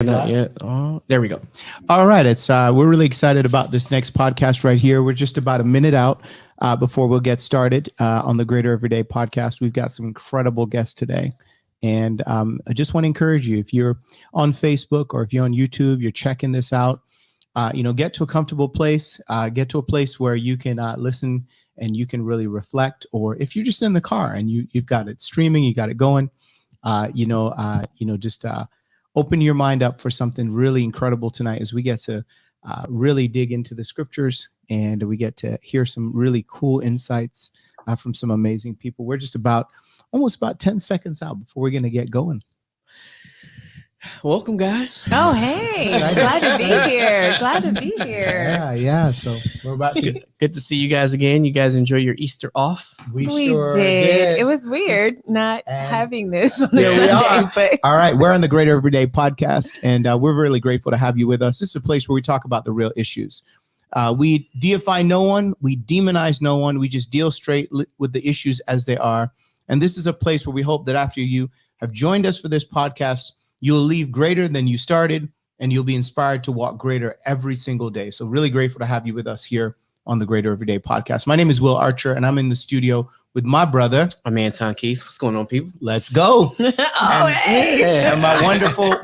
Not yet. Oh, there we go. All right. We're really excited about this next podcast right here. We're just about a minute out before we'll get started on the Greater Everyday podcast. We've got some incredible guests today. And I just want to encourage you, if you're on Facebook or if you're on YouTube, you're checking this out, get to a comfortable place, get to a place where you can listen and you can really reflect. Or if you're just in the car and you've got it streaming, you got it going, just open your mind up for something really incredible tonight as we get to really dig into the scriptures and we get to hear some really cool insights from some amazing people. We're just almost about 10 seconds out before we're going to get going. Welcome, guys. Oh, hey. Glad to be here. Yeah. So we're about to. Good to see you guys again. You guys enjoy your Easter off? We sure did. It was weird not having this on Sunday. But all right. We're on the Greater Everyday podcast, and we're really grateful to have you with us. This is a place where we talk about the real issues. We deify no one. We demonize no one. We just deal straight with the issues as they are. And this is a place where we hope that after you have joined us for this podcast, you'll leave greater than you started, and you'll be inspired to walk greater every single day. So really grateful to have you with us here on the Greater Everyday podcast. My name is Will Archer, and I'm in the studio with my brother. I'm Anton Keith. What's going on, people? Let's go. And my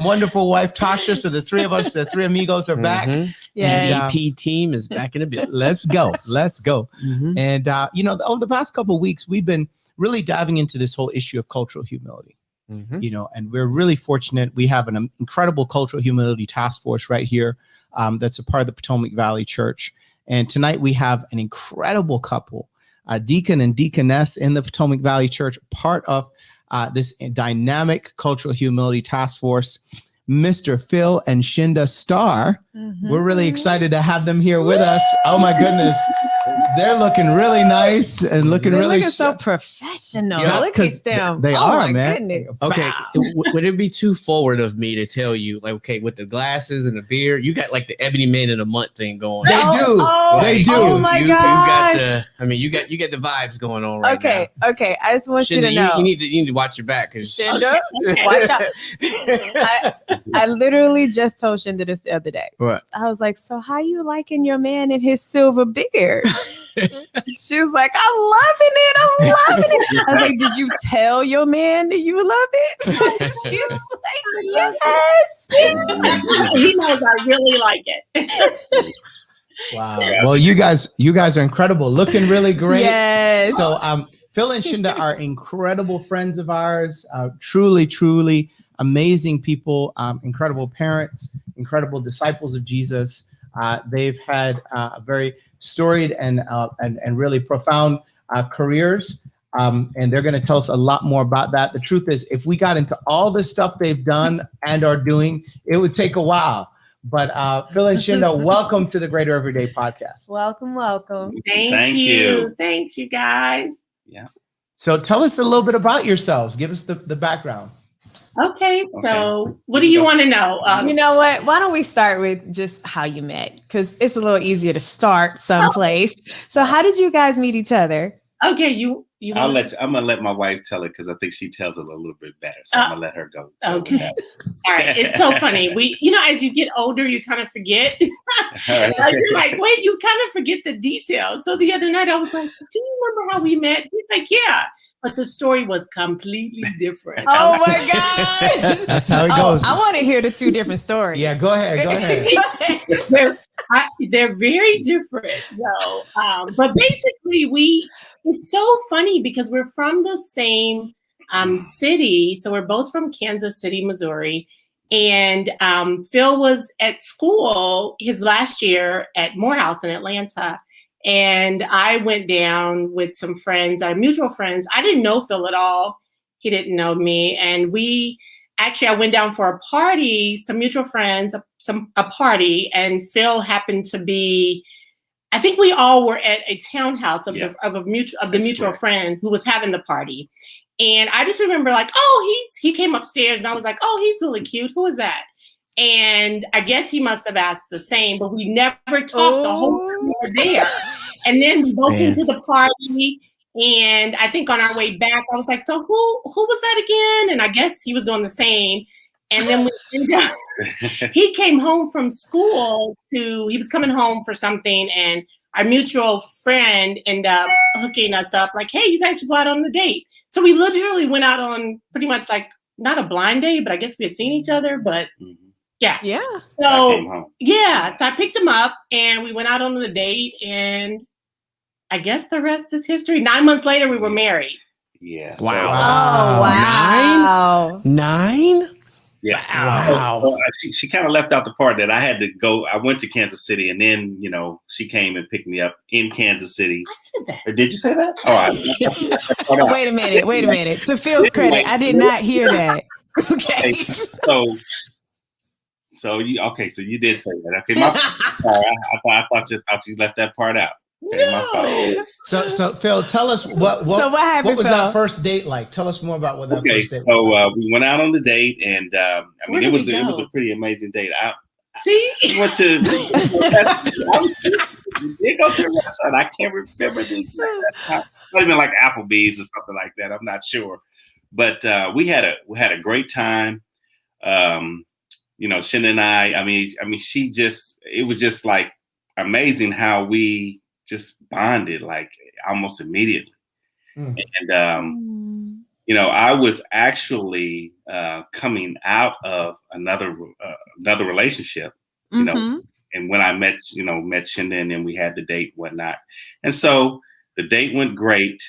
wonderful wife, Tasha. So the three of us, the three amigos are back. Yeah. The EP team is back in the building. Let's go. Mm-hmm. And, over the past couple of weeks, we've been really diving into this whole issue of cultural humility. Mm-hmm. And we're really fortunate. We have an incredible cultural humility task force right here that's a part of the Potomac Valley Church. And tonight we have an incredible couple, deacon and deaconess in the Potomac Valley Church, part of this dynamic cultural humility task force, Mr. Phil and Shinda Starr. Mm-hmm. We're really excited to have them here with us. Oh my goodness. They're looking really nice and looking so professional. Yeah, look at them. They are, man. Goodness. Okay. Wow. Would it be too forward of me to tell you, like, okay, with the glasses and the beard, you got like the Ebony Man in a Month thing going They on. do. They do. Oh my gosh. You got the vibes going on right now. Okay. I just want you Shinda, to know. you need to watch your back because Shinda, watch out. I literally just told Shinda this the other day. What? I was like, so how you liking your man and his silver beard? She was like, I'm loving it. I was like, did you tell your man that you love it? She's like, yes. He knows I really like it. Wow. Well, you guys are incredible. Looking really great. Yes. So Phil and Shinda are incredible friends of ours. Truly amazing people, incredible parents, incredible disciples of Jesus. They've had very storied and really profound careers. And they're going to tell us a lot more about that. The truth is, if we got into all the stuff they've done and are doing, it would take a while. But Phil and Shinda, welcome to the Greater Everyday podcast. Welcome. Thank you. Thanks, you guys. Yeah. So tell us a little bit about yourselves. Give us the background. Okay, so what do you want to know? You know what? Why don't we start with just how you met? Because it's a little easier to start someplace. So how did you guys meet each other? Okay, I'm gonna let my wife tell it because I think she tells it a little bit better. So I'm gonna let her go. Okay. All right. It's so funny. As you get older, you kind of forget. You're like, wait, you kind of forget the details. So the other night I was like, do you remember how we met? He's like, yeah. But the story was completely different. Oh my God. That's how it goes. I want to hear the two different stories. Yeah, go ahead. They're very different. So, but basically it's so funny because we're from the same city. So we're both from Kansas City, Missouri. And Phil was at school his last year at Morehouse in Atlanta. And I went down with some friends, our mutual friends. I didn't know Phil at all. He didn't know me. And I went down for a party, some mutual friends, a party. And Phil happened to be, I think we all were at a townhouse of the mutual friend who was having the party. And I just remember like, he came upstairs and I was like, oh, he's really cute. Who is that? And I guess he must have asked the same, but we never talked the whole time we were there. And then we both into the party. And I think on our way back, I was like, so who was that again? And I guess he was doing the same. And then he came home from school he was coming home for something, and our mutual friend ended up hooking us up like, hey, you guys should go out on the date. So we literally went out on pretty much like not a blind date, but I guess we had seen each other, but yeah. So so I picked him up and we went out on the date, and I guess the rest is history. 9 months later, we were married. Yeah. Wow. Oh, wow. 9? Yeah. Wow. So, she kind of left out the part that I had to go. I went to Kansas City, and then, she came and picked me up in Kansas City. I said that. Did you say that? Oh, Wait a minute. To Phil's credit, I did not hear that. Okay. So you did say that. Okay, sorry. I thought you left that part out. Okay, my fault. So Phil, tell us what happened, what was Phil? that first date like? Tell us more about what that first date was. So we went out on the date, and it was a pretty amazing date. See? Went to we did go to a restaurant. I can't remember the exact. Might have been like Applebee's or something like that. I'm not sure, but we had a great time. Shinda and I mean, it was just like amazing how we just bonded like almost immediately. And I was actually coming out of another relationship, and when I met Shinda, and then we had the date and whatnot. And so the date went great.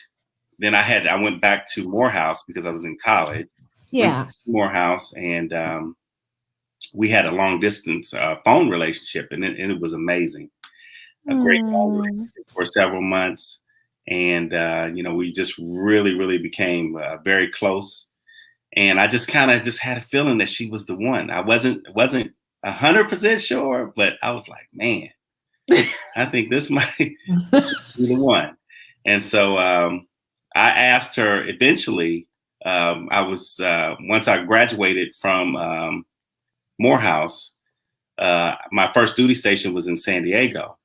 Then I went back to Morehouse because I was in college. Yeah. Morehouse, and we had a long distance phone relationship, and it was amazing. A great phone relationship for several months. And, we just really, really became very close. And I just kind of had a feeling that she was the one. I wasn't 100% sure, but I was like, man, I think this might be the one. And so I asked her eventually, once I graduated from Morehouse, my first duty station was in San Diego.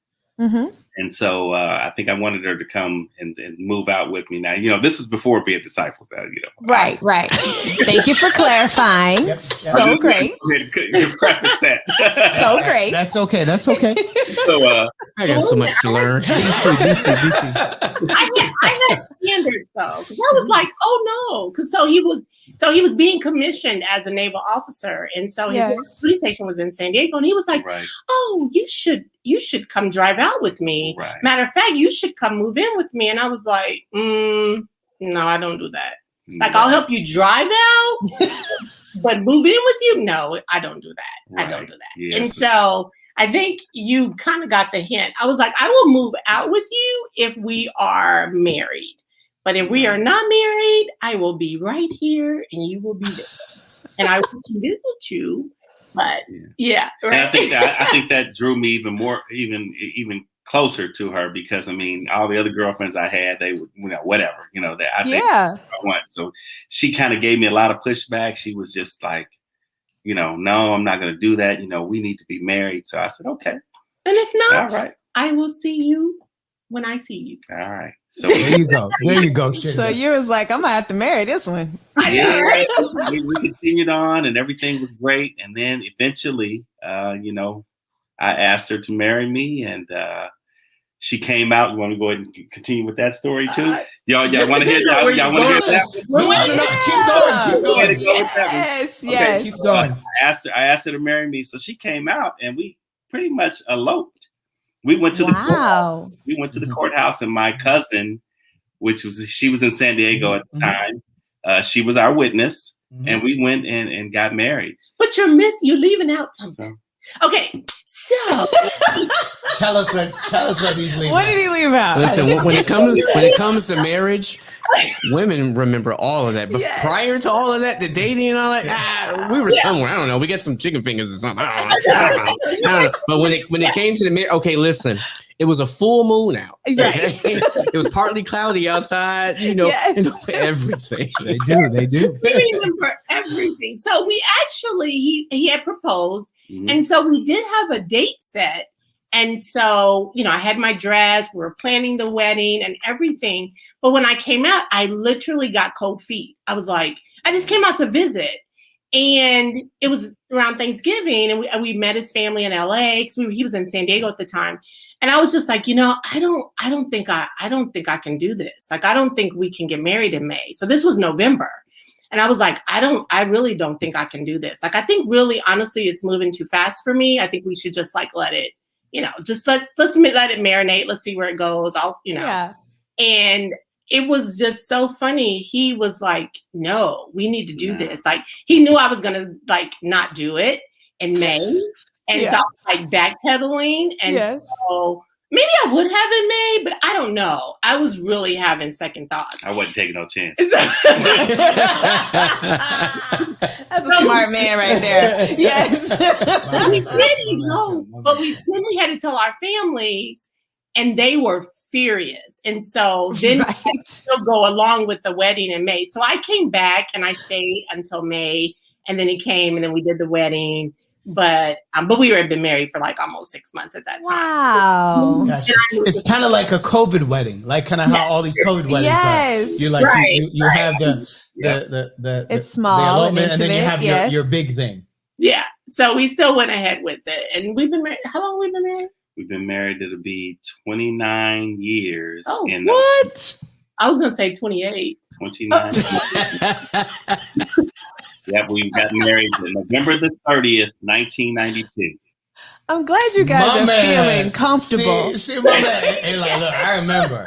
And so I think I wanted her to come and move out with me. Now, this is before being disciples. Right. Thank you for clarifying. Yep. So great. You preface that. So great. That's okay. So I got so much to learn. BC. I had standards though, because I was like, oh no, because so he was being commissioned as a naval officer, and so his police station was in San Diego, and he was like, oh, you should come drive out with me. Right. Matter of fact, you should come move in with me. And I was like, no, I don't do that. Like, I'll help you drive out, but move in with you? No, I don't do that. Right. I don't do that. Yes. And so I think you kind of got the hint. I was like, I will move out with you if we are married. But if we are not married, I will be right here and you will be there. And I want to visit you. But right. And I think that drew me even more, even closer to her, because I mean, all the other girlfriends I had, they would, whatever, that I think I want. So she kind of gave me a lot of pushback. She was just like, no, I'm not going to do that. We need to be married. So I said, okay. And if not, all right, I will see you when I see you. All right. So there you go. Shinda. So you was like, I'm gonna have to marry this one. Yeah, we continued on, and everything was great. And then eventually, I asked her to marry me, and she came out. You want to go ahead and continue with that story too? Y'all want to hear that? Y'all want to hear that? Keep going. Yes. Okay, keep going. I asked her to marry me, so she came out, and we pretty much eloped. We went to the courthouse. We went to the courthouse, and my cousin, she was in San Diego at the time. She was our witness, and we went and got married. But you're leaving out something. Okay, so tell us what he's leaving. What did he leave out? Listen, when it comes to marriage, women remember all of that. But prior to all of that, the dating and all that, we were somewhere. I don't know. We got some chicken fingers or something. I don't know. But when it came to the marriage, okay, listen. It was a full moon out. Right. It was partly cloudy outside. Everything. They do. We remember everything. So we actually, he had proposed, and so we did have a date set. And so, I had my dress, we were planning the wedding and everything. But when I came out, I literally got cold feet. I was like, I just came out to visit. And it was around Thanksgiving, and we met his family in LA because he was in San Diego at the time. And I was just like, I don't think I can do this. Like, I don't think we can get married in May. So this was November. And I was like, I really don't think I can do this. Like, I think really, honestly, it's moving too fast for me. I think we should just like let it, just let's let it marinate. Let's see where it goes. Yeah. And it was just so funny. He was like, no, we need to do this. Like, he knew I was going to like not do it in May. And so I was like backpedaling. And so maybe I would have in May, but I don't know. I was really having second thoughts. I wasn't taking no chance. That's a smart man right there. Yes. We didn't know, but then we had to tell our families, and they were furious. And so then we had to still go along with the wedding in May. So I came back and I stayed until May, and then he came, and then we did the wedding. But we had been married for like almost 6 months at that time. Wow. Gotcha. It's kind of like a COVID wedding, like kind of how all these COVID weddings are. You like you have the it's small and then you have your big thing. Yeah. So we still went ahead with it, and we've been married. How long have we been married? We've been married. It'll be 29 years. Oh, what? I was gonna say 28. 29. Yeah, we got married on November the 30th, 1992. I'm glad you guys are feeling comfortable. See my man. Hey, look, I remember.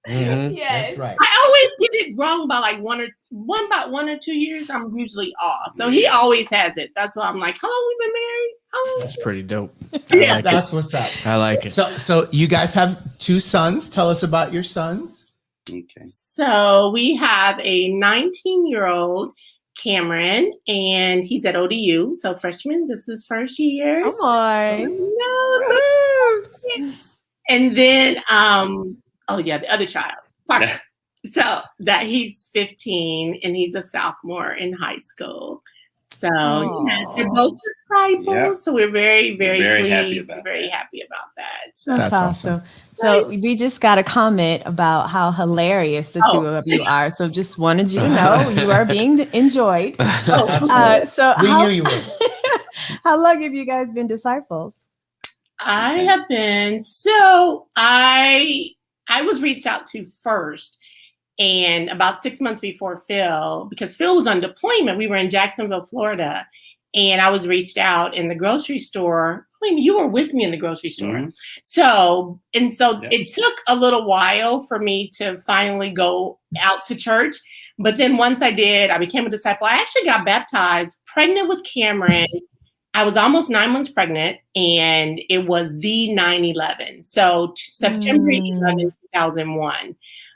Yes. That's right. I always get it wrong by like one or 2 years. I'm usually off. So he always has it. That's why I'm like, how long we been married? How long? That's pretty dope. Yeah, that's what's up. I like it. So you guys have 2 sons. Tell us about your sons. Okay. So we have a 19-year-old Cameron, and he's at ODU. So freshman, this is first year. Come on. And then, the other child, Parker. So that he's 15 and he's a sophomore in high school. So they're both disciples. Yep. So we're very, very pleased, happy about that. So that's awesome. So we just got a comment about how hilarious the two of you are. So just wanted you to know you are being enjoyed. So we knew you would. How long have you guys been disciples? I have been. So I was reached out to first. And about 6 months before Phil, because Phil was on deployment, we were in Jacksonville, Florida, and I was reached out in the grocery store. I mean, you were with me in the grocery store. Mm-hmm. So it took a little while for me to finally go out to church. But then once I did, I became a disciple. I actually got baptized, pregnant with Cameron. I was almost 9 months pregnant, and it was the 9/11. So September 11, 2001.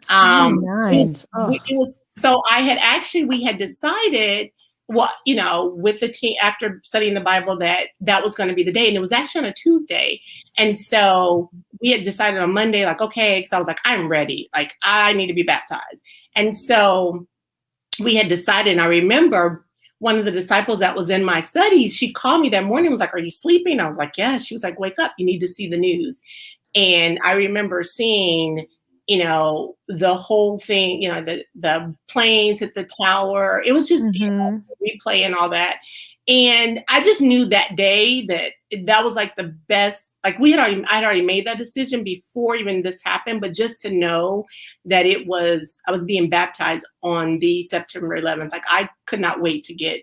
Nice. We had decided with the team after studying the Bible that was going to be the day, and it was actually on a Tuesday. And so we had decided on Monday, like, okay, because I was like, I'm ready, like I need to be baptized. And so we had decided, and I remember one of the disciples that was in my studies, she called me that morning and was like, are you sleeping? I was like, yeah. She was like, wake up, you need to see the news. And I remember seeing the whole thing, the planes hit the tower. It was just replay and all that. And I just knew that day that was like the best, like I'd already made that decision before even this happened, but just to know that I was being baptized on the September 11th, like I could not wait to get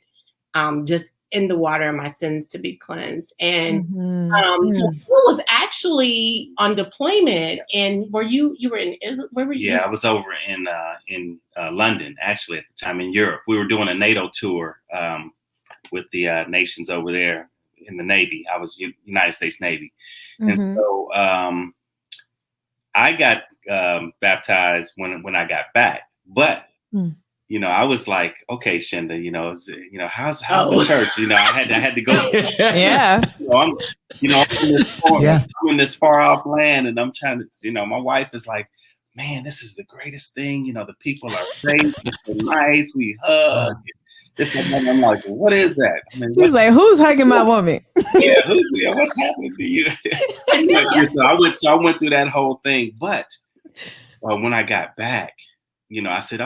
just in the water and my sins to be cleansed. And so Phil was actually on deployment. And where were you? Yeah, I was over in London, actually, at the time, in Europe. We were doing a NATO tour with the nations over there in the Navy. I was United States Navy. And so I got baptized when I got back. But I was like, okay, Shinda, how's the church? I had to go. Yeah. I'm in this far off land, and I'm trying to, my wife is like, man, this is the greatest thing. The people are great, they're nice, we hug. This and that. I'm like, what is that? I mean, she's like, who's hugging my woman? What's happening to you? So I went through that whole thing, but when I got back, I said,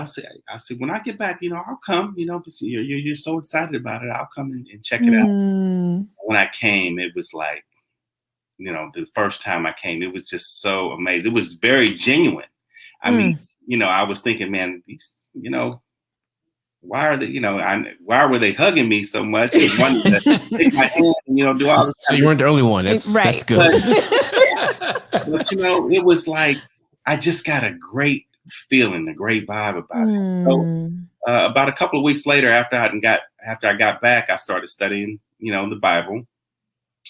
when I get back, I'll come, but you're so excited about it. I'll come and check it out. When I came, it was like, the first time I came, it was just so amazing. It was very genuine. I mean, I was thinking, man, these, why are they, why were they hugging me so much and wanting to take my hand and, do all this? So you weren't the only one. That's good. But it was like, I just got a great feeling, a great vibe about it. So about a couple of weeks later, after I got back, I started studying, the Bible.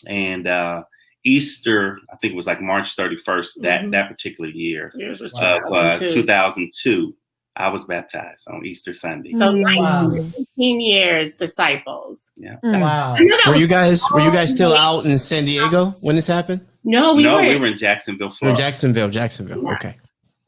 And Easter, I think it was like March 31st, that particular year of 2002, I was baptized on Easter Sunday. So 19 years, disciples. Yeah. Wow. Were you guys still out in San Diego when this happened? No, we were in Jacksonville, Or Florida. Jacksonville. Yeah. Okay.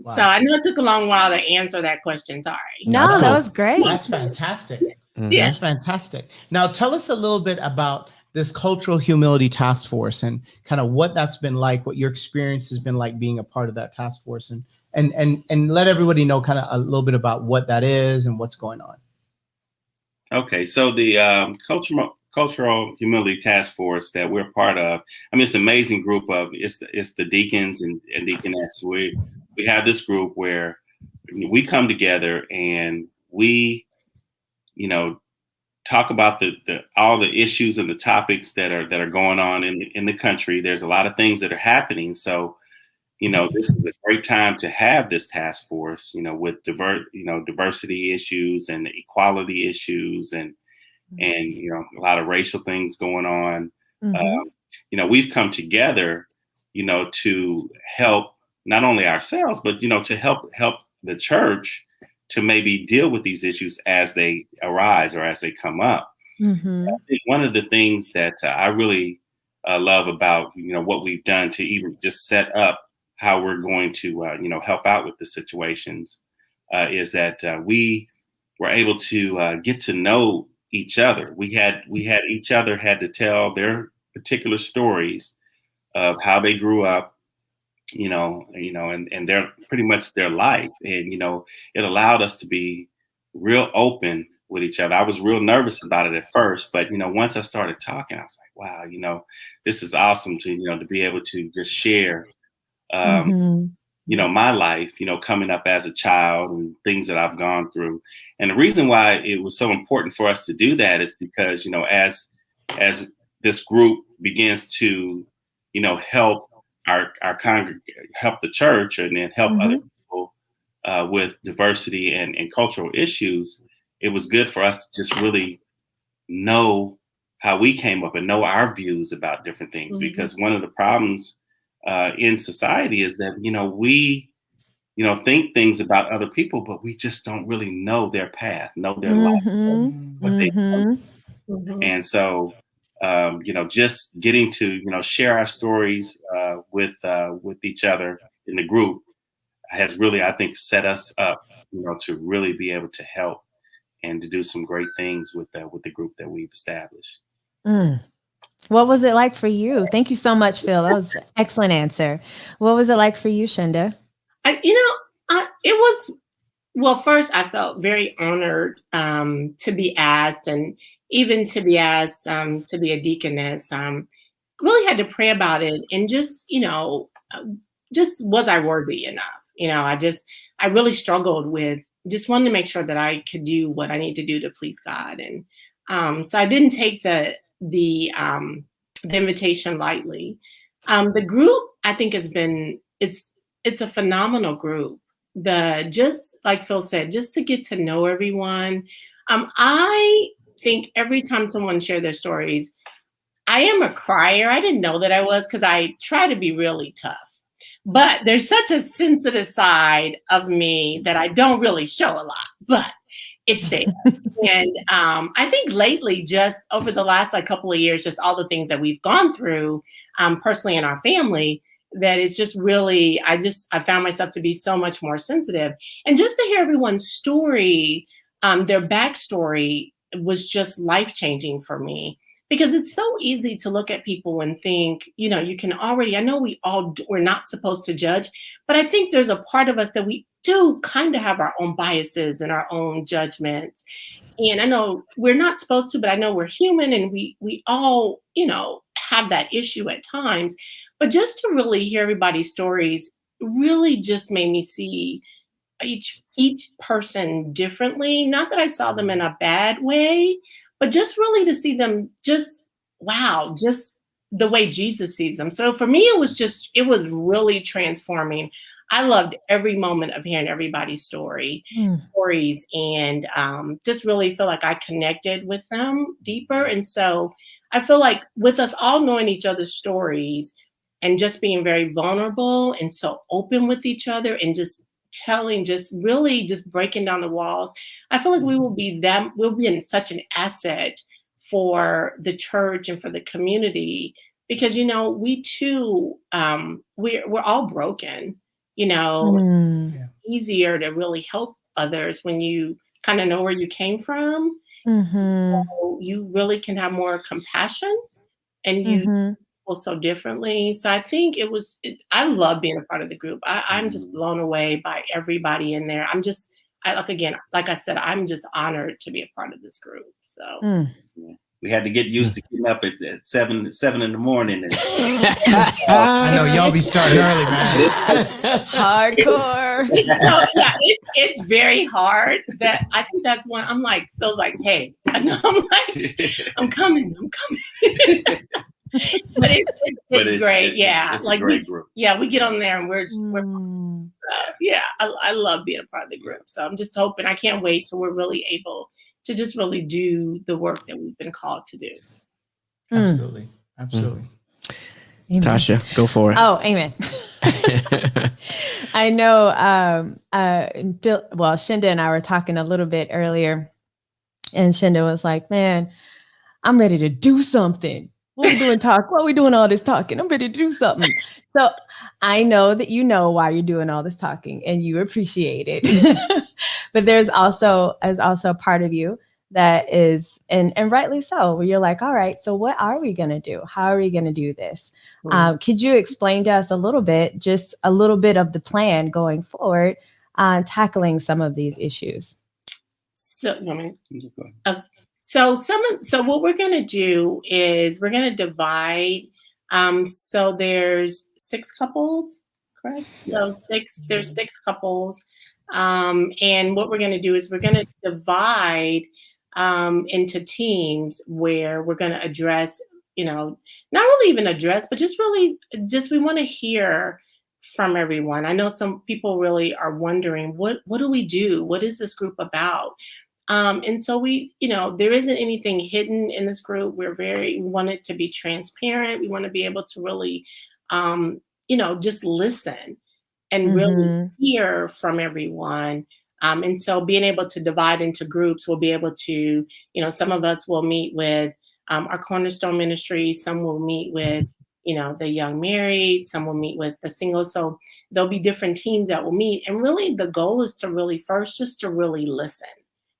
Wow. So I know it took a long while to answer that question. Sorry. No, That's that cool. was great. That's fantastic. Yeah. That's fantastic. Now, tell us a little bit about this Cultural Humility Task Force and kind of what that's been like, what your experience has been like being a part of that task force, and let everybody know kind of a little bit about what that is and what's going on. Okay, so the Cultural Humility Task Force that we're part of, I mean, it's an amazing group of, it's the deacons and deaconess. We have this group where we come together and we, talk about all the issues and the topics that are going on in the country. There's a lot of things that are happening. So, this is a great time to have this task force, with diversity issues and equality issues and a lot of racial things going on. We've come together, to help not only ourselves, but, to help the church to maybe deal with these issues as they arise or as they come up. I think one of the things that I really love about, what we've done to even just set up how we're going to, help out with the situations is that we were able to get to know each other. We had each other had to tell their particular stories of how they grew up, and they're pretty much their life. And, it allowed us to be real open with each other. I was real nervous about it at first, but, once I started talking, I was like, wow, this is awesome to be able to just share, my life, coming up as a child and things that I've gone through. And the reason why it was so important for us to do that is because, as this group begins to, help our help the church and then help other people with diversity and cultural issues, it was good for us to just really know how we came up and know our views about different things. Because one of the problems in society is that, we, think things about other people, but we just don't really know their path, know their life, what they've done. And so, just getting to, share our stories with each other in the group has really, I think, set us up, to really be able to help and to do some great things with the group that we've established. What was it like for you? Thank you so much, Phil. That was an excellent answer. What was it like for you, Shinda? It was, well, first I felt very honored to be asked, and even to be asked to be a deaconess. Really had to pray about it and just, just was I worthy enough? I really struggled with just wanting to make sure that I could do what I need to do to please God. And so I didn't take the invitation lightly. The group, I think, it's a phenomenal group. Just like Phil said, just to get to know everyone. I think every time someone shared their stories, I am a crier. I didn't know that I was, because I try to be really tough. But there's such a sensitive side of me that I don't really show a lot, but it's there. And I think lately, just over the last couple of years, just all the things that we've gone through personally in our family, that is just really, I found myself to be so much more sensitive. And just to hear everyone's story, their backstory was just life-changing for me. Because it's so easy to look at people and think, you can already, I know we're not supposed to judge, but I think there's a part of us that we do kind of have our own biases and our own judgments. And I know we're not supposed to, but I know we're human and we all, have that issue at times. But just to really hear everybody's stories really just made me see each person differently. Not that I saw them in a bad way, but just really to see them just the way Jesus sees them. So for me, it was really transforming. I loved every moment of hearing everybody's stories, and just really feel like I connected with them deeper. And so I feel like with us all knowing each other's stories and just being very vulnerable and so open with each other and just telling, just breaking down the walls, I feel like we'll be in such an asset for the church and for the community, because we too we're all broken. Easier to really help others when you kind of know where you came from. So you really can have more compassion, and you feel so differently. So I think I love being a part of the group. I'm just blown away by everybody in there. Like I said, I'm just honored to be a part of this group. So we had to get used to getting up at 7 in the morning. I know y'all be starting early, man. Hardcore. So yeah, it's very hard. That I think that's one. I'm like, feels like, hey, I know, I'm like, I'm coming. But it's great. It's a great group. We get on there and we're I love being a part of the group. So I'm just hoping, I can't wait till we're really able to just really do the work that we've been called to do. Absolutely. Amen. Tasha, go for it. Oh, amen. I know Shinda and I were talking a little bit earlier, and Shinda was like, man, I'm ready to do something. What are we doing all this talking? I'm ready to do something. So I know that you know why you're doing all this talking and you appreciate it. But there's also a part of you that is, and rightly so, where you're like, all right, so what are we going to do? How are we going to do this? Could you explain to us just a little bit of the plan going forward on tackling some of these issues? So what we're going to do is we're going to divide. So there's 6 couples, correct? Yes. So there's 6 couples. And what we're going to do is we're going to divide into teams where we're going to address, not really even address, but just we want to hear from everyone. I know some people really are wondering, what do we do? What is this group about? And so there isn't anything hidden in this group. We want it to be transparent. We want to be able to really, just listen and really hear from everyone. And so being able to divide into groups, we'll be able to, some of us will meet with our Cornerstone ministry. Some will meet with, the young married. Some will meet with the single. So there'll be different teams that will meet. And really the goal is to really just to really listen.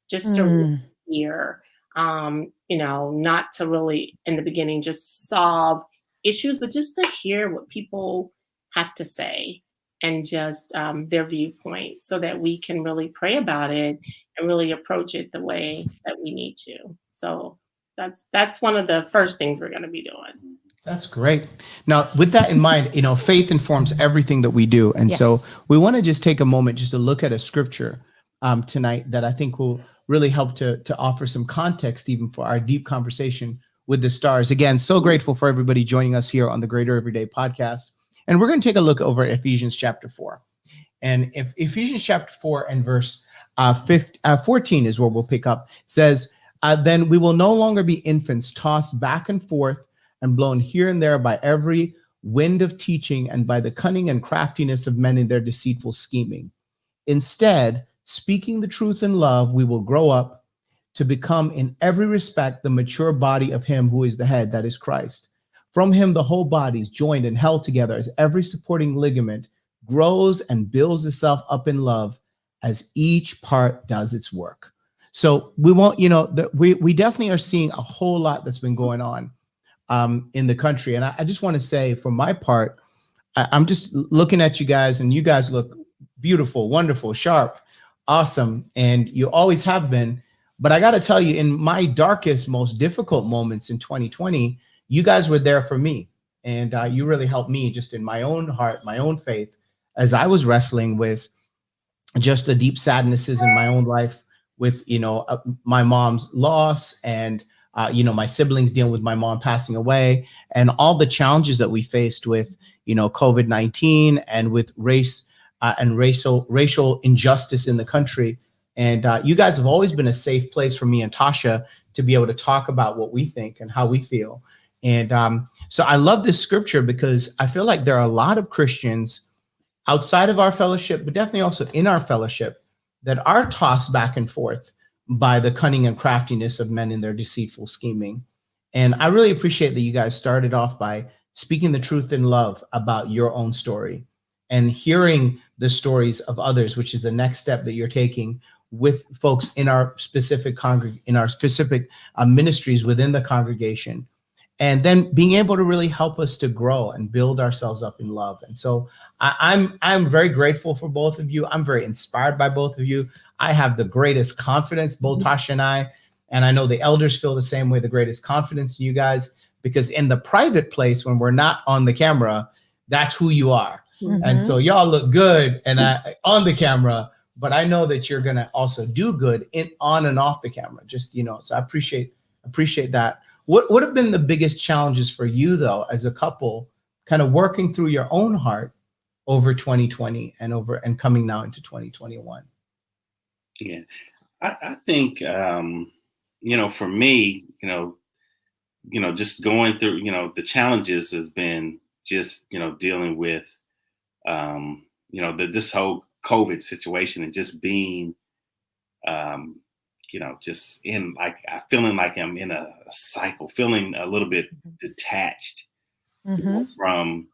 Just to really hear, not to really in the beginning just solve issues, but just to hear what people have to say and just their viewpoint, so that we can really pray about it and really approach it the way that we need to. So that's one of the first things we're going to be doing. That's great. Now, with that in mind, faith informs everything that we do. And so we want to just take a moment just to look at a scripture tonight that I think will really help to offer some context even for our deep conversation with the stars. Again, so grateful for everybody joining us here on the Greater Everyday podcast. And we're going to take a look over Ephesians chapter 4. And if Ephesians chapter 4 and verse 14 is where we'll pick up, says, then we will no longer be infants tossed back and forth and blown here and there by every wind of teaching and by the cunning and craftiness of men in their deceitful scheming. Instead, speaking the truth in love, we will grow up to become in every respect the mature body of him who is the head, that is Christ. From him, the whole body is joined and held together as every supporting ligament grows and builds itself up in love as each part does its work. So we won't, we definitely are seeing a whole lot that's been going on in the country. And I just want to say, for my part, I'm just looking at you guys, and you guys look beautiful, wonderful, sharp, awesome. And you always have been. But I got to tell you, in my darkest, most difficult moments in 2020, you guys were there for me. And you really helped me just in my own heart, my own faith, as I was wrestling with just the deep sadnesses in my own life with, my mom's loss and, my siblings dealing with my mom passing away and all the challenges that we faced with, COVID-19 and with race and racial injustice in the country. And you guys have always been a safe place for me and Tasha to be able to talk about what we think and how we feel. And so I love this scripture because I feel like there are a lot of Christians outside of our fellowship, but definitely also in our fellowship, that are tossed back and forth by the cunning and craftiness of men in their deceitful scheming. And I really appreciate that you guys started off by speaking the truth in love about your own story and hearing the stories of others, which is the next step that you're taking with folks in our specific ministries within the congregation. And then being able to really help us to grow and build ourselves up in love. And so I'm very grateful for both of you. I'm very inspired by both of you. I have the greatest confidence, both Tasha and I know the elders feel the same way, the greatest confidence in you guys, because in the private place, when we're not on the camera, that's who you are. Mm-hmm. And so y'all look good and on the camera, but I know that you're going to also do good on and off the camera, so I appreciate that. What have been the biggest challenges for you, though, as a couple, kind of working through your own heart over 2020 and coming now into 2021? Yeah, I think, for me, just going through, the challenges has been just, dealing with, this whole COVID situation and just being, just in feeling like I'm in a cycle, feeling a little bit detached from,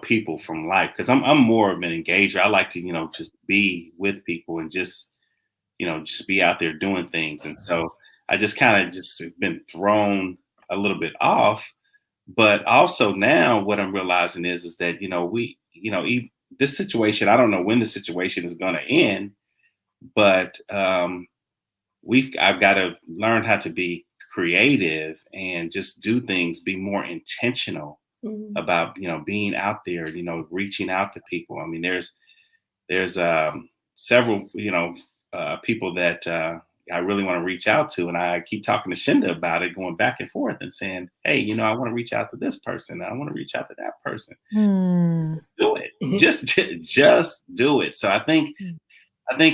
people, from life. Cause I'm more of an engager. I like to, just be with people and just be out there doing things. And so I just kind of just been thrown a little bit off, but also now what I'm realizing is that, this situation, I don't know when the situation is going to end, but, I've got to learn how to be creative and just do things, be more intentional about, being out there, reaching out to people. I mean, there's several, people that I really want to reach out to. And I keep talking to Shinda about it, going back and forth and saying, hey, I want to reach out to this person. I want to reach out to that person. Do it. Just do it. So I think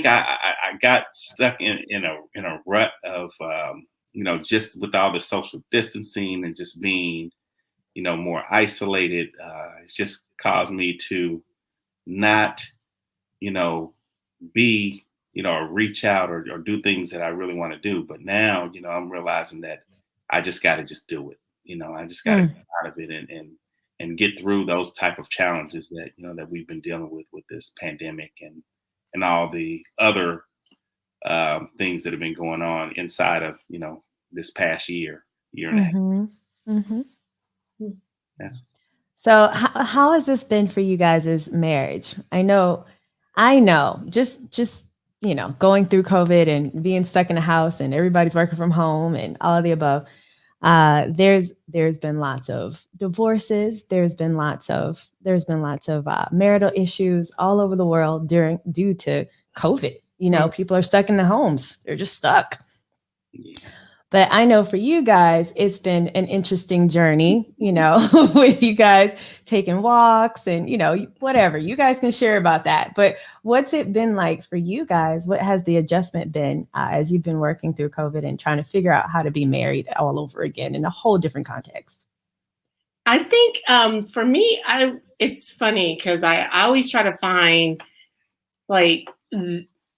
I got stuck in a rut of, just with all the social distancing and just being, more isolated. It's just caused me to not, be, or reach out or do things that I really want to do. But now, I'm realizing that I just got to just do it. I just got to get out of it and get through those type of challenges that, that we've been dealing with this pandemic and all the other things that have been going on inside of, this past year and a half. So how has this been for you guys' marriage? I know, just, going through COVID and being stuck in the house and everybody's working from home and all of the above. There's been lots of divorces. There's been lots of marital issues all over the world due to COVID. People are stuck in the homes. They're just stuck. Yeah. But I know for you guys, it's been an interesting journey, with you guys taking walks and, whatever. You guys can share about that. But what's it been like for you guys? What has the adjustment been as you've been working through COVID and trying to figure out how to be married all over again in a whole different context? I think for me, it's funny because I always try to find like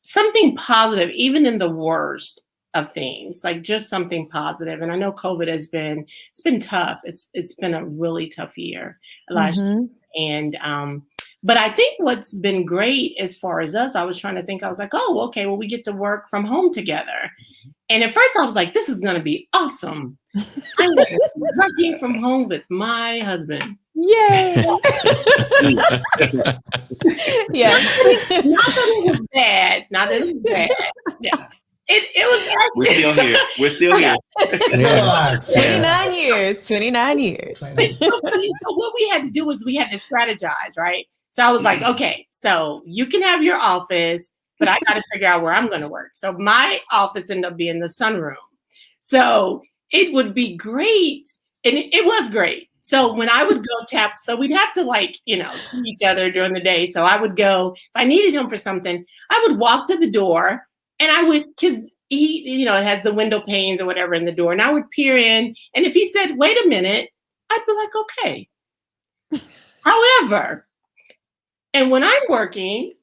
something positive, even in the worst of things, like just something positive. And I know COVID it's been tough. It's been a really tough year last year. And but I think what's been great as far as us, I was like, oh, okay, well, we get to work from home together. And at first I was like, this is gonna be awesome. I'm gonna be working from home with my husband. Yay! Yeah. Not that it was bad. Not that it was bad. Yeah. It was We're still here. We're still here. Still alive. 29 years. 29 years. So what we had to do was we had to strategize, right? So I was like, okay, so you can have your office, but I got to figure out where I'm going to work. So my office ended up being the sunroom. So it would be great. And it was great. So when I would go tap, so we'd have to see each other during the day. So I would go, if I needed him for something, I would walk to the door and I would, because he, it has the window panes or whatever in the door. And I would peer in. And if he said, wait a minute, I'd be like, okay. However, and when I'm working,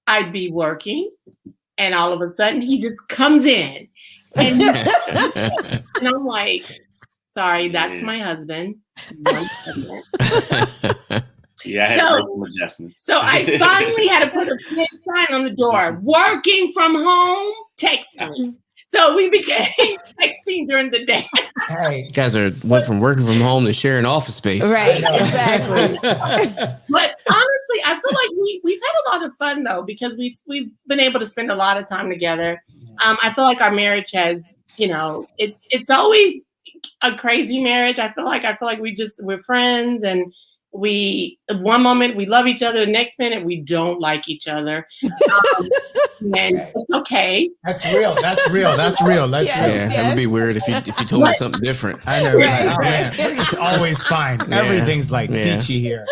I'd be working. And all of a sudden he just comes in. And, and I'm like, sorry, that's my husband. Yeah, I had to make some adjustments. So I finally had to put a big sign on the door, working from home, texting. So we became texting during the day. Hey, You guys went from working from home to sharing office space. Right. Exactly. But honestly, I feel like we've had a lot of fun though, because we've been able to spend a lot of time together. I feel like our marriage has, it's always a crazy marriage. I feel like we're friends, and one moment we love each other, the next minute we don't like each other. And it's okay. that's real. That's real. That's real. That's Yeah. real. Yeah, that would be weird if you told me something different. I know. Right? Oh, man. It's always fine. Yeah. Everything's like Yeah. peachy here.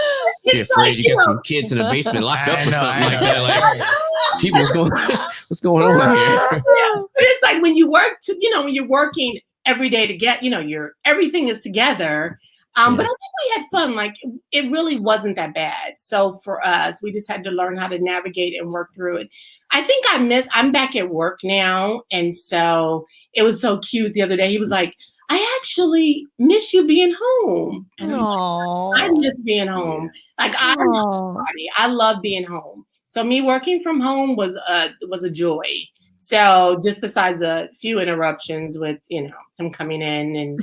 Be It's afraid like, you got some kids in the basement locked up I or know, something I like know. that. Like, people, what's going on here? But it's like when you work when you're working every day to get, everything is together. But I think we had fun. Like it really wasn't that bad. So for us, we just had to learn how to navigate and work through it. I think I'm back at work now. And so it was so cute the other day. He was like, I actually miss you being home. And I'm like, I miss being home. Like I love being home. So me working from home was a joy. So just besides a few interruptions with, him coming in and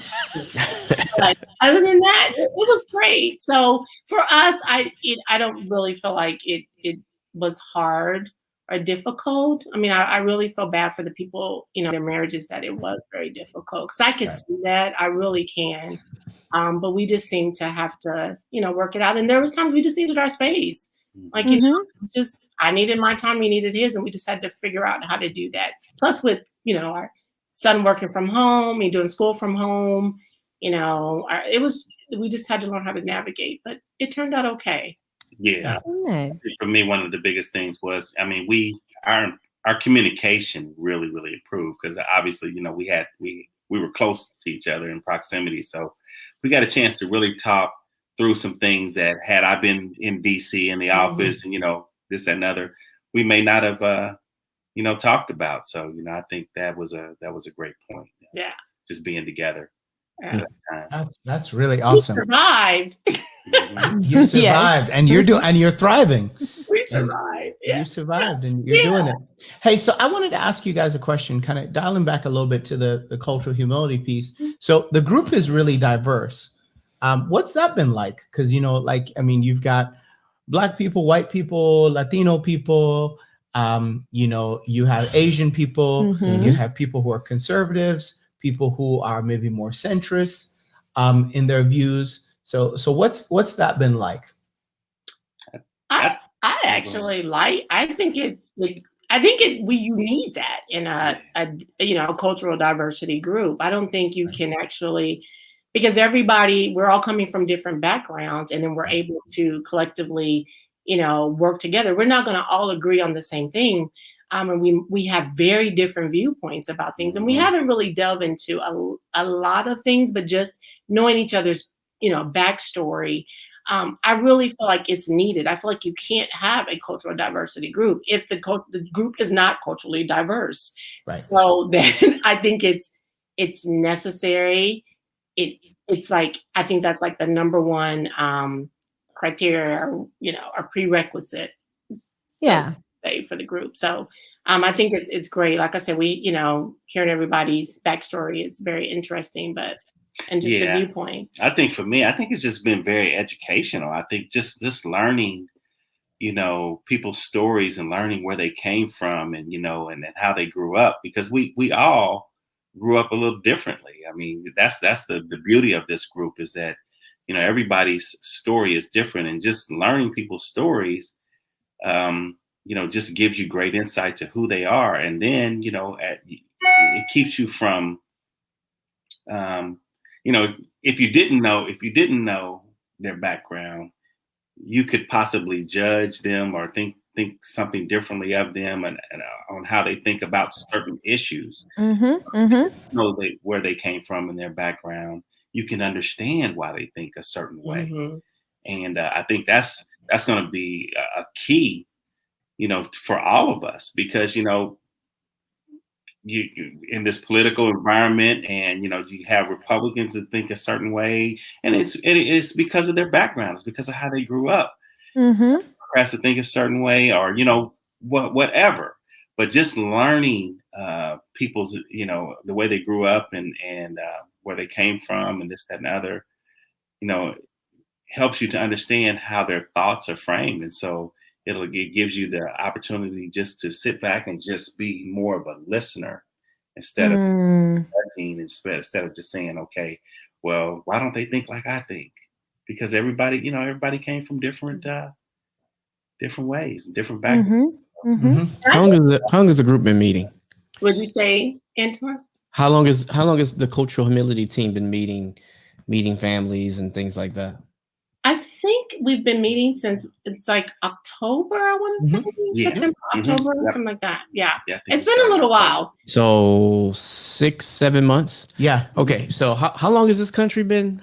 like, other than that, it was great. So for us, I don't really feel like it was hard or difficult. I mean, I really feel bad for the people, their marriages, that it was very difficult, because I could see that. I really can. But we just seem to have to, work it out. And there was times we just needed our space. Like, just I needed my time, he needed his, and we just had to figure out how to do that. Plus with, our son working from home, me doing school from home, we just had to learn how to navigate, but it turned out okay. Yeah. So. For me, one of the biggest things was, I mean, our communication really, really improved, because obviously, we were close to each other in proximity. So we got a chance to really talk through some things that, had I been in DC in the office and, this and another, we may not have, talked about. So, I think that was a great point. Yeah. Just being together. Yeah. That's really awesome. We survived. You survived, and you're thriving. We survived. Yeah. You survived, and you're doing it. Hey, so I wanted to ask you guys a question, kind of dialing back a little bit to the cultural humility piece. So the group is really diverse. What's that been like? Because, you've got Black people, white people, Latino people, you have Asian people, you have people who are conservatives, people who are maybe more centrist in their views. So what's that been like? I actually you need that in a cultural diversity group. I don't think you can actually, because we're all coming from different backgrounds, and then we're able to collectively, work together. We're not going to all agree on the same thing. And we have very different viewpoints about things, and we haven't really delved into a lot of things, but just knowing each other's, backstory. I really feel like it's needed. I feel like you can't have a cultural diversity group if the group is not culturally diverse. Right. So then I think it's necessary. It's like, I think that's like the number one criteria, or prerequisite. For the group. So I think it's great. Like I said, we, hearing everybody's backstory, it's very interesting, and just a viewpoint. I think for me, I think it's just been very educational. I think just learning, people's stories and learning where they came from and, and how they grew up, because we all grew up a little differently. I mean, that's the beauty of this group, is that, everybody's story is different, and just learning people's stories, just gives you great insight to who they are. And then, it keeps you from, if you didn't know their background, you could possibly judge them or think something differently of them, and on how they think about certain issues. Where they came from in their background, you can understand why they think a certain way. And I think that's going to be a key, for all of us, because you in this political environment, and you have Republicans that think a certain way, and it's because of their background, it's because of how they grew up. Democrats to think a certain way, or whatever. But just learning people's the way they grew up, and where they came from, and this, that, and other, helps you to understand how their thoughts are framed. And so it gives you the opportunity just to sit back and just be more of a listener, instead of judging, instead of just saying, okay, well, why don't they think like I think? Because everybody came from different ways, different backgrounds. How long has the group been meeting? Would you say, Antoine? How long has the cultural humility team been meeting families and things like that? I think we've been meeting since it's like October, I want to say. September, October, something like that. Yeah. It's been a little while. So 6-7 months. Yeah. Okay. So how long has this country been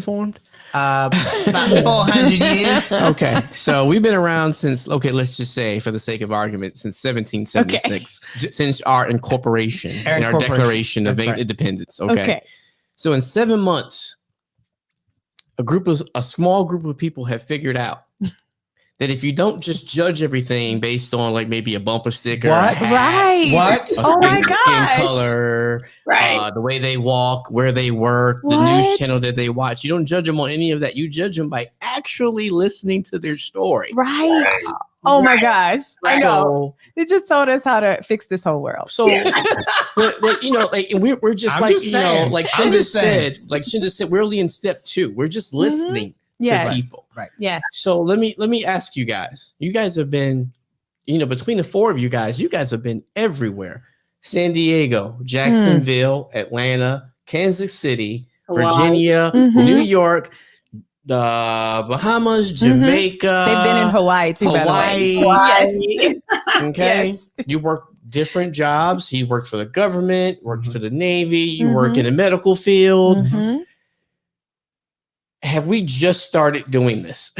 formed? About 400 years. Okay. So we've been around since, let's just say, for the sake of argument, since 1776, since our incorporation and our Declaration of Independence. Okay. So in 7 months, a small group of people have figured out that if you don't just judge everything based on like maybe a bumper sticker, skin color, the way they walk, where they work, the news channel that they watch, you don't judge them on any of that. You judge them by actually listening to their story. Oh my gosh. I know. They just told us how to fix this whole world. So, but we're just like Shinda said, we're only in step 2. We're just listening to people. Right. Yes. So let me ask you guys. You guys have been, between the 4 of you guys have been everywhere. San Diego, Jacksonville, Atlanta, Kansas City, Virginia, New York, the Bahamas, Jamaica. They've been in Hawaii too, by the way. Yes. Okay. Yes. You work different jobs. He worked for the government, worked for the Navy, you work in the medical field. Have we just started doing this?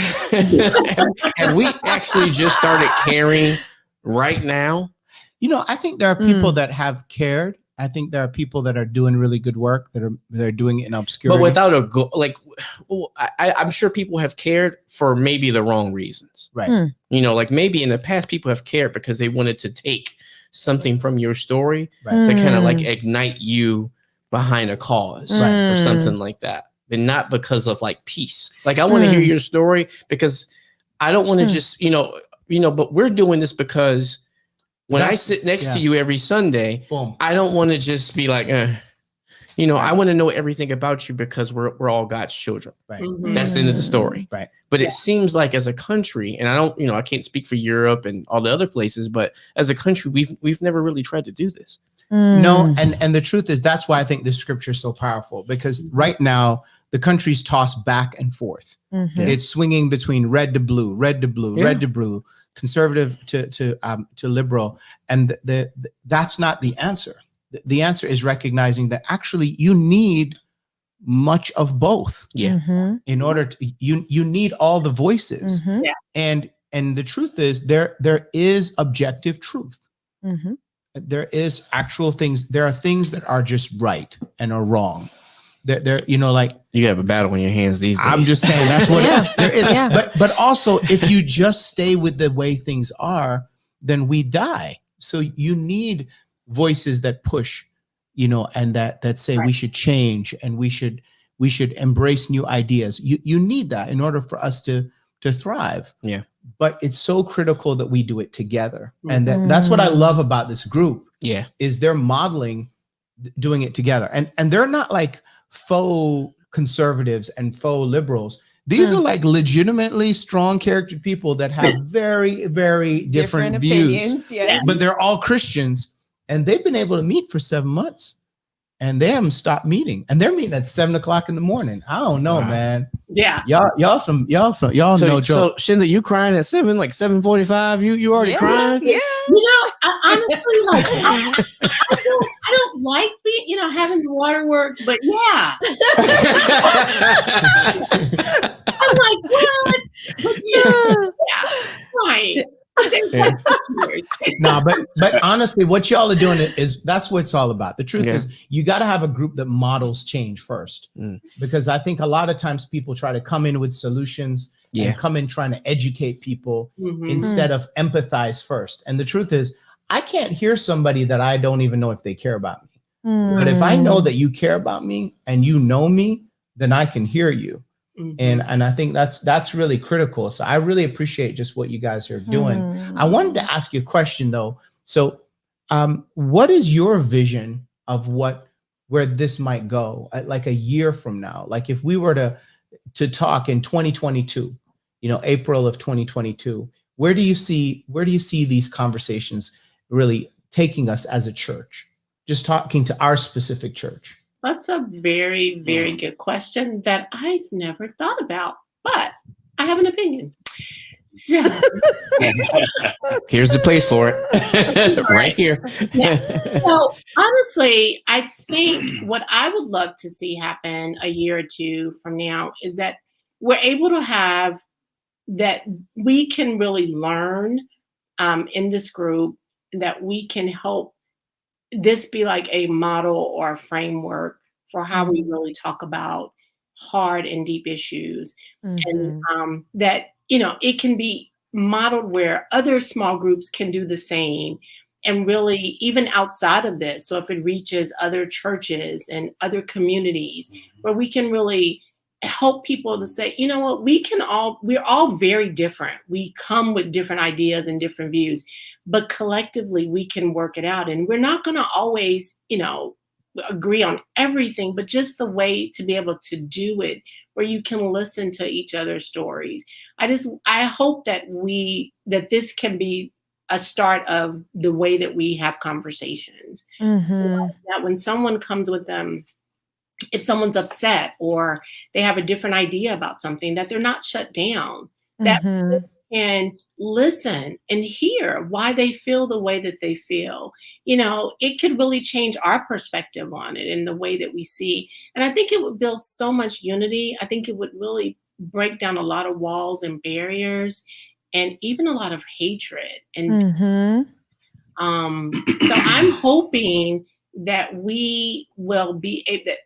have we actually just started caring right now? I think there are people that have cared. I think there are people that are doing really good work that are doing it in obscurity. But without a goal, I'm sure people have cared for maybe the wrong reasons. Right. Maybe in the past people have cared because they wanted to take something from your story to kind of ignite you behind a cause or something like that. But not because of peace. I want to hear your story because I don't want to just, but we're doing this because when I sit next to you every Sunday, I don't want to just be like, I want to know everything about you because we're all God's children. Right. That's the end of the story. Right. But it seems like as a country, and I don't, I can't speak for Europe and all the other places, but as a country, we've never really tried to do this. No. And the truth is, that's why I think this scripture is so powerful, because right now the country's tossed back and forth. It's swinging between red to blue, red to blue, red to blue, conservative to liberal. And that's not the answer. The answer is recognizing that actually you need much of both. In order to, you need all the voices. And the truth is there is objective truth. There is actual things. There are things that are just right and are wrong. There, you have a battle on your hands these days. I'm just saying that's what there is. But also, if you just stay with the way things are, then we die. So you need voices that push and that say we should change and we should embrace new ideas. You need that in order for us to thrive. Yeah. But it's so critical that we do it together. And that's what I love about this group. Yeah. Is they're modeling doing it together. And they're not like faux conservatives and faux liberals. These are like legitimately strong charactered people that have very, very different views. Opinions, yes. But they're all Christians, and they've been able to meet for 7 months. And they haven't stopped meeting, and they're meeting at 7 o'clock in the morning. I don't know, man. Yeah, y'all no joke. So Shinda, you crying at 7:45? You already crying? Yeah. Honestly, like I don't like being, having the waterworks, but yeah, I'm like, what? But yeah, right. No, but honestly, what y'all are doing is that's what it's all about. The truth is, you got to have a group that models change first, because I think a lot of times people try to come in with solutions and come in trying to educate people instead of empathize first. And the truth is, I can't hear somebody that I don't even know if they care about me. But if I know that you care about me and you know me, then I can hear you. And I think that's really critical. So I really appreciate just what you guys are doing. I wanted to ask you a question though. So what is your vision of where this might go like a year from now? Like if we were to talk in 2022, April of 2022, where do you see these conversations really taking us as a church? Just talking to our specific church. That's a very, very good question that I've never thought about, but I have an opinion. So here's the place for it. Right here. Yeah. So honestly, I think what I would love to see happen a year or two from now is that we're able to have that we can really learn in this group, that we can help this be like a model or a framework for how we really talk about hard and deep issues. And that, it can be modeled where other small groups can do the same, and really even outside of this. So if it reaches other churches and other communities, where we can really help people to say, you know what, we're all very different. We come with different ideas and different views, but collectively we can work it out. And we're not going to always, agree on everything, but just the way to be able to do it, where you can listen to each other's stories. I hope that this can be a start of the way that we have conversations. That when someone comes with them, if someone's upset or they have a different idea about something, that they're not shut down, that we can listen and hear why they feel the way that they feel. It could really change our perspective on it and the way that we see. And I think it would build so much unity. I think it would really break down a lot of walls and barriers and even a lot of hatred. And so I'm hoping that we will be able, that,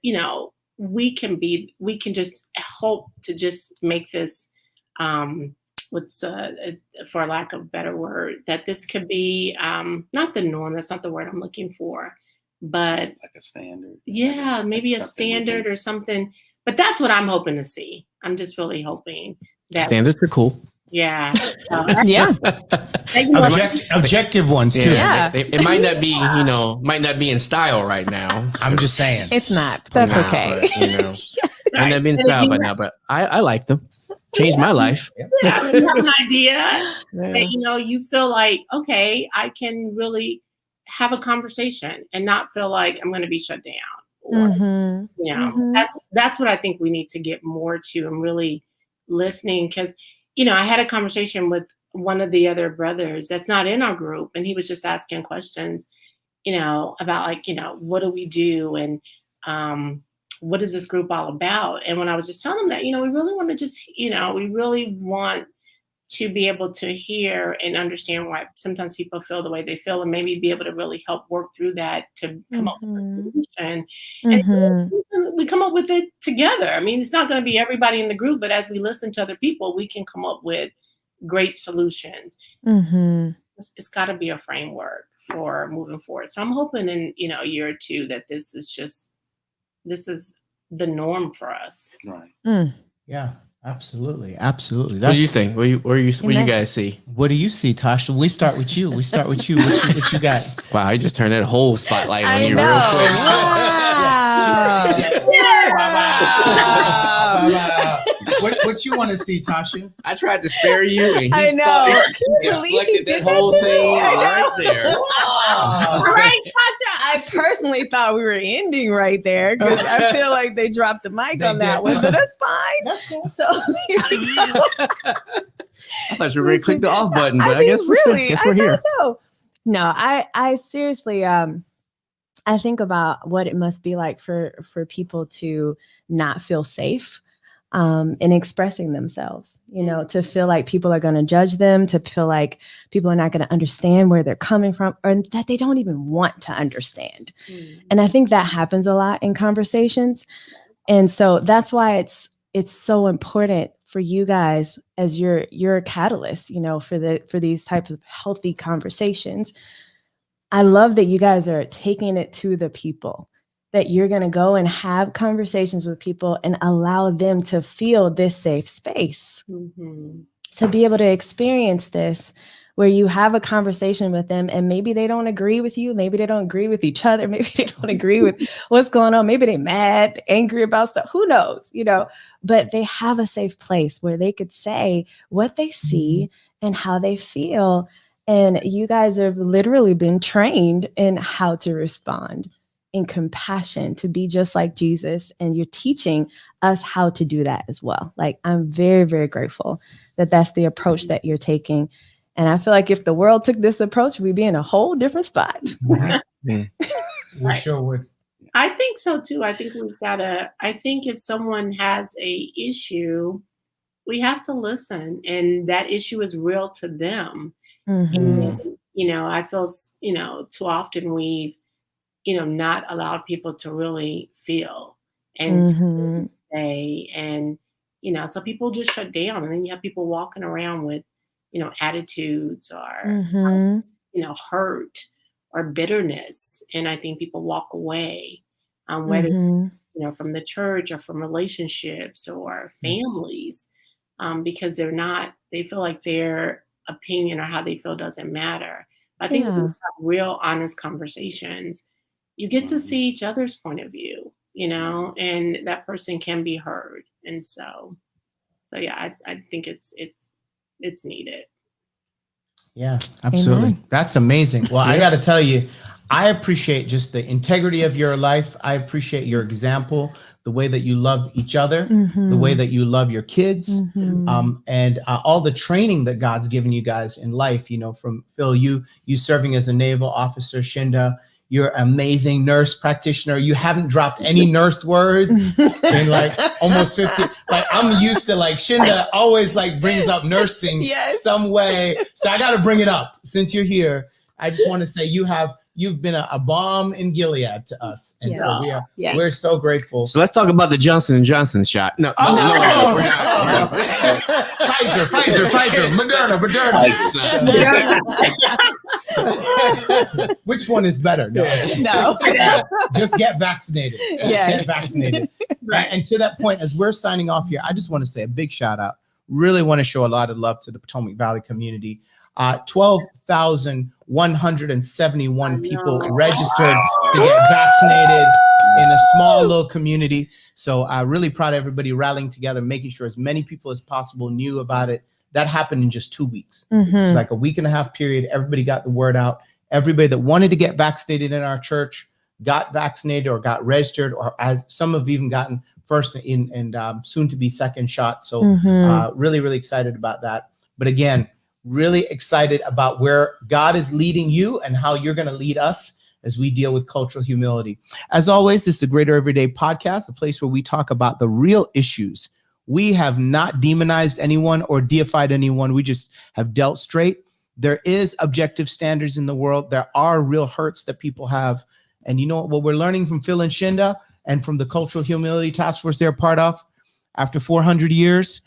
we can just hope to just make this, for lack of a better word, that this could be not the norm. That's not the word I'm looking for, but like a standard. Yeah, maybe a standard or something. But that's what I'm hoping to see. I'm just really hoping that standards are cool. Yeah. Yeah. Objective ones too. Yeah. It might not be, might not be in style right now. I'm just saying. It's not. That's okay. But, might not be in style by now, but I like them. Changed my life. Yeah, you have an idea that, you feel like, okay, I can really have a conversation and not feel like I'm going to be shut down. Or, that's what I think we need to get more to, and really listening. Because, I had a conversation with one of the other brothers that's not in our group, and he was just asking questions, about what do we do? And, what is this group all about? And when I was just telling him that, we really want to just, we really want to be able to hear and understand why sometimes people feel the way they feel, and maybe be able to really help work through that to come up with a solution. And so we come up with it together. I mean, it's not going to be everybody in the group, but as we listen to other people, we can come up with great solutions. It's got to be a framework for moving forward. So I'm hoping in, a year or two that this is the norm for us. Right. Yeah, absolutely. Absolutely. What do you think? What do you guys see? What do you see, Tasha? We start with you. What you got? Wow, I just turned that whole spotlight on I you know. real quick. Wow. What you want to see, Tasha? I tried to spare you, and I know. saw Can you believe he reflected did that whole that to me? thing I right there. Wow. Right, Tasha. I personally thought we were ending right there because I feel like they dropped the mic They on that did. one, but that's fine. That's cool. So here we go. I thought you were ready to click the off button, but I mean, guess we're here. So. No, I seriously I think about what it must be like for people to not feel safe in expressing themselves, to feel like people are going to judge them, to feel like people are not going to understand where they're coming from, or that they don't even want to understand. And I think that happens a lot in conversations. And so that's why it's so important for you guys as you're a catalyst, for these types of healthy conversations. I love that you guys are taking it to the people, that you're going to go and have conversations with people and allow them to feel this safe space, to be able to experience this, where you have a conversation with them and maybe they don't agree with you. Maybe they don't agree with each other. Maybe they don't agree with what's going on. Maybe they're mad, angry about stuff. Who knows, but they have a safe place where they could say what they see and how they feel. And you guys have literally been trained in how to respond in compassion, to be just like Jesus. And you're teaching us how to do that as well. Like, I'm very, very grateful that that's the approach that you're taking. And I feel like if the world took this approach, we'd be in a whole different spot. We sure would. I think so too. I think I think if someone has a issue, we have to listen, and that issue is real to them. And, I feel, too often we've, not allowed people to really feel and to say, and, so people just shut down, and then you have people walking around with, attitudes or, hurt or bitterness. And I think people walk away, whether, from the church or from relationships or families, because they feel like their opinion or how they feel doesn't matter. I think if we have real honest conversations, you get to see each other's point of view, and that person can be heard. And so yeah, I think it's needed. Yeah, absolutely. Amen. That's amazing. Well, I got to tell you, I appreciate just the integrity of your life. I appreciate your example, the way that you love each other, the way that you love your kids, and all the training that God's given you guys in life, from Phil, you serving as a naval officer, Shinda, you're an amazing nurse practitioner. You haven't dropped any nurse words in like almost 50. Like, I'm used to like Shinda always like brings up nursing some way. So I got to bring it up since you're here. I just want to say you've been a bomb in Gilead to us. And so we're so grateful. So let's talk about the Johnson & Johnson shot. No, we're not. Pfizer, Moderna. Which one is better? No. Just get vaccinated. Get vaccinated. And to that point, as we're signing off here, I just want to say a big shout out. Really want to show a lot of love to the Potomac Valley community. 12,171 people registered to get vaccinated in a small little community. So I'm really proud of everybody rallying together, making sure as many people as possible knew about it. That happened in just 2 weeks. It's like a week and a half period. Everybody got the word out. Everybody that wanted to get vaccinated in our church got vaccinated or got registered, or as some have even gotten first and soon to be second shot. So really, really excited about that. But again, really excited about where God is leading you and how you're going to lead us as we deal with cultural humility. As always, this is the Greater Everyday Podcast, a place where we talk about the real issues. We have not demonized anyone or deified anyone. We just have dealt straight. There is objective standards in the world. There are real hurts that people have. And you know what we're learning from Phil and Shinda and from the Cultural Humility Task Force they're part of? after 400 years,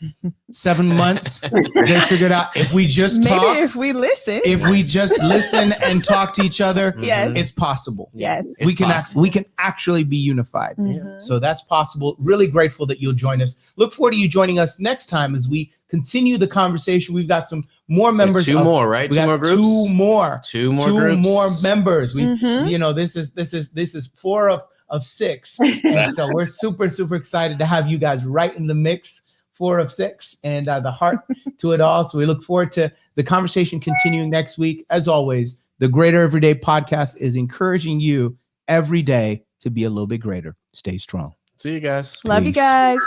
7 months, they figured out if we just Maybe talk, if we listen. if we just listen and talk to each other, Yes. it's possible. Yes. We can actually be unified. Mhm. So that's possible. Really grateful that you'll join us. Look forward to you joining us next time as we continue the conversation. We've got some more members. Two more, right? We Two got more groups. Two more groups. members. We, Mhm. you know, this is 4 of 6, and so we're super excited to have you guys right in the mix. 4 of 6, and the heart to it all. So we look forward to the conversation continuing next week. As always, the Greater Everyday Podcast is encouraging you every day to be a little bit greater. Stay strong. See you guys. Love you Peace. guys.